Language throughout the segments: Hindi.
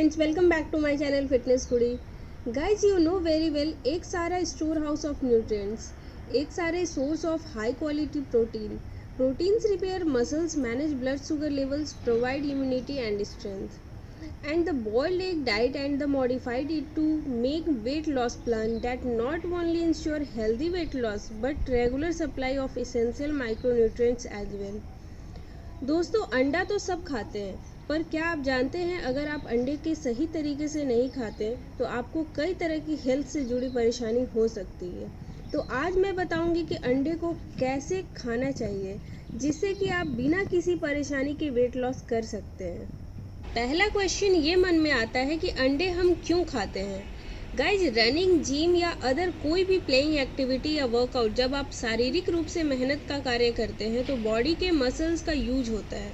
friends, welcome back to my channel Fitness Foodie. Guys, you know very well eggs are a storehouse of nutrients. Eggs are a source of high quality protein. Proteins repair muscles, manage blood sugar levels, provide immunity and strength. And the boiled egg diet and the modified it to make weight loss plan that not only ensure healthy weight loss but regular supply of essential micronutrients as well. दोस्तों, अंडा तो सब खाते हैं, पर क्या आप जानते हैं अगर आप अंडे के सही तरीके से नहीं खाते तो आपको कई तरह की हेल्थ से जुड़ी परेशानी हो सकती है। तो आज मैं बताऊंगी कि अंडे को कैसे खाना चाहिए जिससे कि आप बिना किसी परेशानी के वेट लॉस कर सकते हैं। पहला क्वेश्चन ये मन में आता है कि अंडे हम क्यों खाते हैं। गाइज, रनिंग, जिम या अदर कोई भी प्लेइंग एक्टिविटी या वर्कआउट जब आप शारीरिक रूप से मेहनत का कार्य करते हैं तो बॉडी के मसल्स का यूज होता है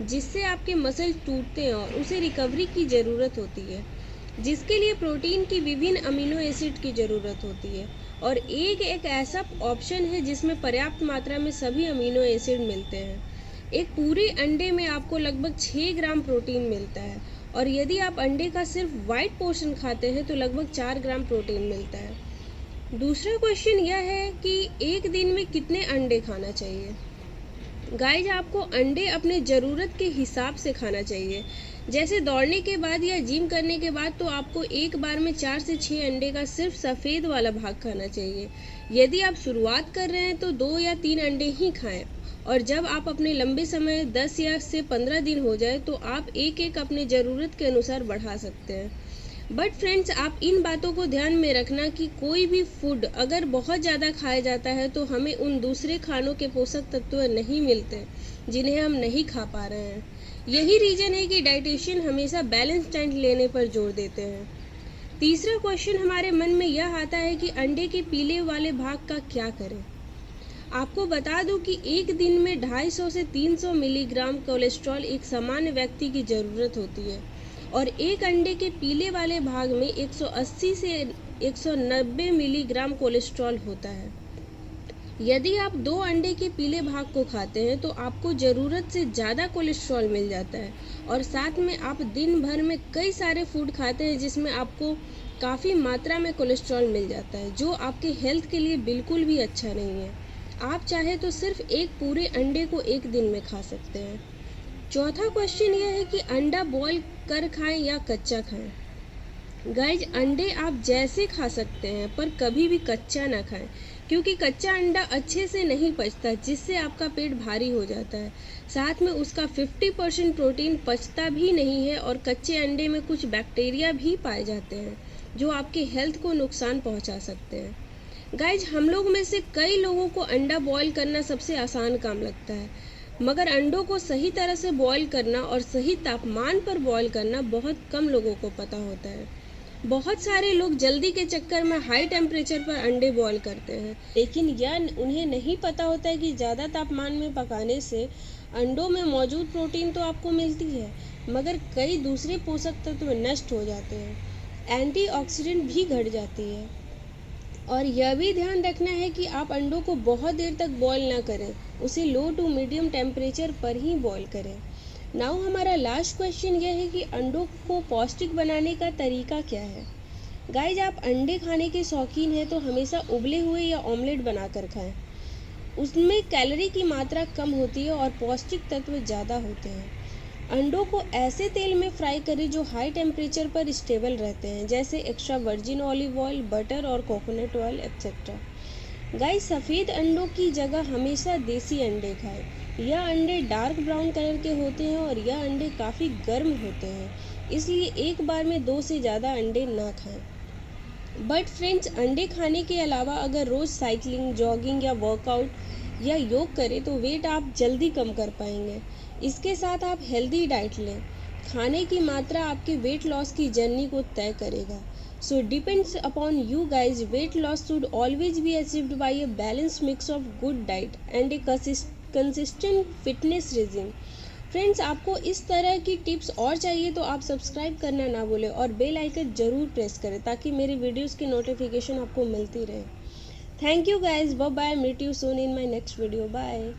जिससे आपके मसल टूटते हैं और उसे रिकवरी की ज़रूरत होती है, जिसके लिए प्रोटीन की विभिन्न अमीनो एसिड की ज़रूरत होती है। और एक ऐसा ऑप्शन है जिसमें पर्याप्त मात्रा में सभी अमीनो एसिड मिलते हैं। एक पूरे अंडे में आपको लगभग 6 ग्राम प्रोटीन मिलता है और यदि आप अंडे का सिर्फ वाइट पोर्शन खाते हैं तो लगभग 4 ग्राम प्रोटीन मिलता है। दूसरा क्वेश्चन यह है कि एक दिन में कितने अंडे खाना चाहिए। गाइज, आपको अंडे अपने ज़रूरत के हिसाब से खाना चाहिए। जैसे दौड़ने के बाद या जिम करने के बाद तो आपको एक बार में 4 से 6 अंडे का सिर्फ सफ़ेद वाला भाग खाना चाहिए। यदि आप शुरुआत कर रहे हैं तो 2 या 3 अंडे ही खाएं और जब आप अपने लंबे समय 10 या से 15 दिन हो जाए तो आप एक अपने ज़रूरत के अनुसार बढ़ा सकते हैं। बट फ्रेंड्स, आप इन बातों को ध्यान में रखना कि कोई भी फूड अगर बहुत ज़्यादा खाया जाता है तो हमें उन दूसरे खानों के पोषक तत्व नहीं मिलते जिन्हें हम नहीं खा पा रहे हैं। यही रीज़न है कि डाइटिशियन हमेशा बैलेंस डाइट लेने पर जोर देते हैं। तीसरा क्वेश्चन हमारे मन में यह आता है कि अंडे के पीले वाले भाग का क्या करें। आपको बता दूं कि एक दिन में 250 से 300 मिलीग्राम कोलेस्ट्रॉल एक सामान्य व्यक्ति की ज़रूरत होती है और एक अंडे के पीले वाले भाग में 180 से 190 मिलीग्राम कोलेस्ट्रॉल होता है। यदि आप 2 अंडे के पीले भाग को खाते हैं तो आपको ज़रूरत से ज़्यादा कोलेस्ट्रॉल मिल जाता है और साथ में आप दिन भर में कई सारे फूड खाते हैं जिसमें आपको काफ़ी मात्रा में कोलेस्ट्रॉल मिल जाता है जो आपके हेल्थ के लिए बिल्कुल भी अच्छा नहीं है। आप चाहे तो सिर्फ एक पूरे अंडे को एक दिन में खा सकते हैं। चौथा क्वेश्चन यह है कि अंडा बॉईल कर खाएं या कच्चा खाएं। गाइज, अंडे आप जैसे खा सकते हैं पर कभी भी कच्चा ना खाएं क्योंकि कच्चा अंडा अच्छे से नहीं पचता जिससे आपका पेट भारी हो जाता है। साथ में उसका 50% प्रोटीन पचता भी नहीं है और कच्चे अंडे में कुछ बैक्टीरिया भी पाए जाते हैं जो आपके हेल्थ को नुकसान पहुंचा सकते हैं। गाइज, हम लोग में से कई लोगों को अंडा बॉईल करना सबसे आसान काम लगता है, मगर अंडों को सही तरह से बॉईल करना और सही तापमान पर बॉईल करना बहुत कम लोगों को पता होता है। बहुत सारे लोग जल्दी के चक्कर में हाई टेम्परेचर पर अंडे बॉईल करते हैं, लेकिन यह उन्हें नहीं पता होता है कि ज़्यादा तापमान में पकाने से अंडों में मौजूद प्रोटीन तो आपको मिलती है मगर कई दूसरे पोषक तत्व नष्ट हो जाते हैं, एंटीऑक्सीडेंट भी घट जाती है। और यह भी ध्यान रखना है कि आप अंडों को बहुत देर तक बॉईल ना करें, उसे लो टू मीडियम टेम्परेचर पर ही बॉईल करें। नाउ हमारा लास्ट क्वेश्चन यह है कि अंडों को पौष्टिक बनाने का तरीका क्या है। गाइज, आप अंडे खाने के शौकीन हैं तो हमेशा उबले हुए या ऑमलेट बनाकर खाएं। उसमें कैलोरी की मात्रा कम होती है और पौष्टिक तत्व ज़्यादा होते हैं। अंडों को ऐसे तेल में फ्राई करें जो हाई टेम्परेचर पर स्टेबल रहते हैं, जैसे extra virgin olive oil, butter और कोकोनट ऑयल एक्सेट्रा। गाइस, सफ़ेद अंडों की जगह हमेशा देसी अंडे खाएं। यह अंडे डार्क ब्राउन कलर के होते हैं और यह अंडे काफ़ी गर्म होते हैं, इसलिए एक बार में 2 से ज़्यादा अंडे ना खाएं। बट फ्रेंड्स, अंडे खाने के अलावा अगर रोज़ साइकिलिंग, जॉगिंग या वर्कआउट या योग करें तो वेट आप जल्दी कम कर पाएंगे। इसके साथ आप हेल्दी डाइट लें। खाने की मात्रा आपके वेट लॉस की जर्नी को तय करेगा। So depends upon you guys. Weight loss should always be achieved by a balanced mix of good diet and A consistent fitness regime. Friends, आपको इस तरह की टिप्स और चाहिए तो आप सब्सक्राइब करना ना भूलें और बेल आइकन ज़रूर प्रेस करें ताकि मेरे वीडियोस की नोटिफिकेशन आपको मिलती रहे। Thank you guys, bye bye, meet you soon in my next video, bye.